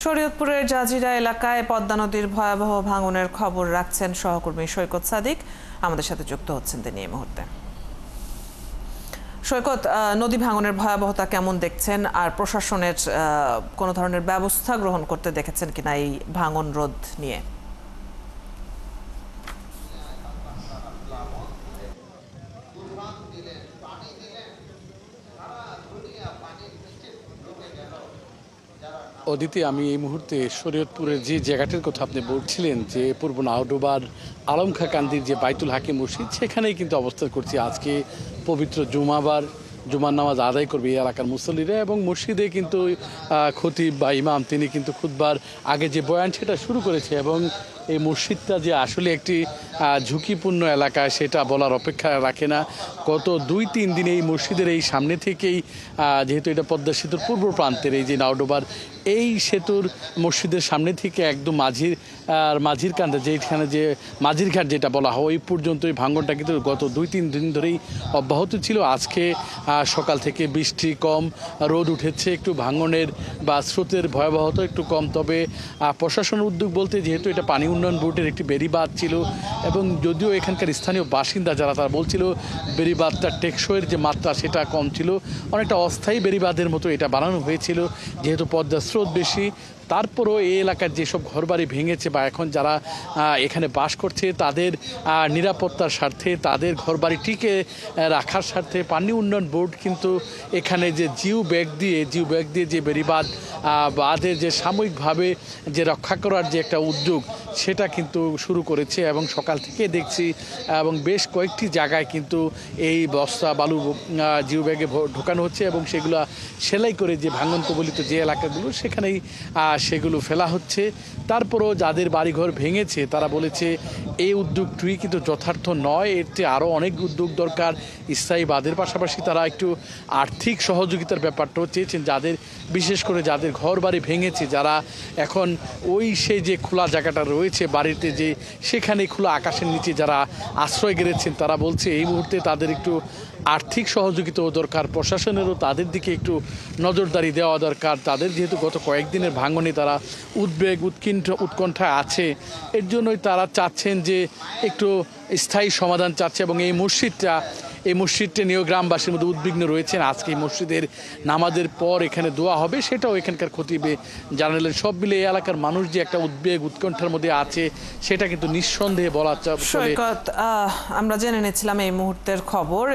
শরীয়তপুরের জাজিরা এলাকায় পদ্মা নদীর ভয়াবহ ভাঙনের খবর রাখছেন সহকর্মী সৈকত সাদিক। আমাদের সাথে যুক্ত হচ্ছেন তিনি এই মুহূর্তে। সৈকত, নদী ভাঙনের ভয়াবহতা কেমন দেখছেন, আর প্রশাসনের কোনো ধরনের ব্যবস্থা গ্রহণ করতে দেখেছেন কিনা এই ভাঙন রোধ নিয়ে? অদিতি, আমি এই মুহূর্তে শরীয়তপুরের যে জায়গাটির কথা আপনি বলছিলেন, যে পূর্ব নাওডোবার আলমখা কান্দির যে বাইতুল হাকিম মসজিদ, সেখানেই কিন্তু অবস্থান করছি। আজকে পবিত্র জুমার নামাজ আদায় করবে এই এলাকার মুসল্লিরা, এবং মসজিদে কিন্তু খতিব বা ইমাম তিনি কিন্তু খুতবার আগে যে বয়ান সেটা শুরু করেছে। এবং এই মসজিদটা যে আসলে একটি ঝুঁকিপূর্ণ এলাকা সেটা বলার অপেক্ষা রাখে না। গত 2-3 দিন এই মসজিদের এই সামনে থেকেই, যেহেতু এটা পদ্মা সেতুর পূর্ব প্রান্তের এই যে নাওডোবার এই সেতুর মসজিদের সামনে থেকে একদম মাঝির কান্দে, যেখানে যে মাঝির ঘাট যেটা বলা হয়, ওই পর্যন্ত এই ভাঙনটা কিন্তু গত 2-3 দিন ধরেই অব্যাহত ছিল। আজকে সকাল থেকে বৃষ্টি কম, রোদ উঠেছে, একটু ভাঙনের বা স্রোতের ভয়াবহতা একটু কম। তবে প্রশাসনের উদ্যোগ বলতে, যেহেতু এটা পানি উন্নয়ন বোর্ডের একটি বেড়িবাঁধ ছিল, এবং যদিও এখানকার স্থানীয় বাসিন্দা যারা তারা বলছিল বেড়িবাঁধটার টেকসইয়ের যে মাত্রা সেটা কম ছিল, অনেকটা অস্থায়ী বেড়িবাঁধের মতো এটা বানানো হয়েছিল, যেহেতু পদ্মার স্রোত বেশি। তারপরও এই এলাকার যেসব ঘরবাড়ি ভেঙেছে বা এখন যারা এখানে বাস করছে, তাদের নিরাপত্তার স্বার্থে, তাদের ঘরবাড়ি টিকে রাখার স্বার্থে পানি উন্নয়ন বোর্ড কিন্তু এখানে যে জিও ব্যাগ দিয়ে যে বাঁধের যে সাময়িকভাবে যে রক্ষা করার যে একটা উদ্যোগ, সেটা কিন্তু শুরু করেছে। এবং সকাল থেকে দেখছি এবং বেশ কয়েকটি জায়গায় কিন্তু এই বস্তা বালু জিও ব্যাগে ঢোকানো হচ্ছে, এবং সেগুলো সেলাই করে যে ভাঙন কবলিত যে এলাকাগুলো সেখানেই সেগুলো ফেলা হচ্ছে। তারপরও যাদের বাড়িঘর ভেঙেছে তারা বলেছে এই উদ্যোগটি কিন্তু যথার্থ নয়, এর চেয়ে আরও অনেক উদ্যোগ দরকার। স্থায়ী বাঁধের পাশাপাশি তারা একটু আর্থিক সহযোগিতার ব্যাপারটাও চেয়েছেন, বিশেষ করে যাদের ঘর বাড়ি ভেঙেছে, যারা এখন সেই যে খোলা জায়গাটা রয়েছে বাড়িতে, যে সেখানে খোলা আকাশের নিচে যারা আশ্রয় গেড়েছেন, তারা বলছে এই মুহূর্তে তাদের একটু আর্থিক সহযোগিতাও দরকার। প্রশাসনেরও তাদের দিকে একটু নজরদারি দেওয়া দরকার। তাদের যেহেতু গত কয়েকদিনের ভাঙনে তারা উদ্বেগ উৎকণ্ঠা আছে, এর জন্যই তারা চাচ্ছেন যে একটু স্থায়ী সমাধান চাচ্ছে। এবং এই মসজিদটা নিয়েও গ্রামবাসীর মধ্যে উদ্বিগ্ন রয়েছেন। আজকে এই মসজিদের নামাজের পর এখানে দোয়া হবে, সেটাও এখানকার খতিবে জানালেন। সব মিলে এই এলাকার মানুষ যে একটা উদ্বেগ উৎকণ্ঠার মধ্যে আছে, সেটা কিন্তু নিঃসন্দেহে বলা চলে। আমরা জেনে নিচ্ছিলাম এই মুহূর্তের খবর।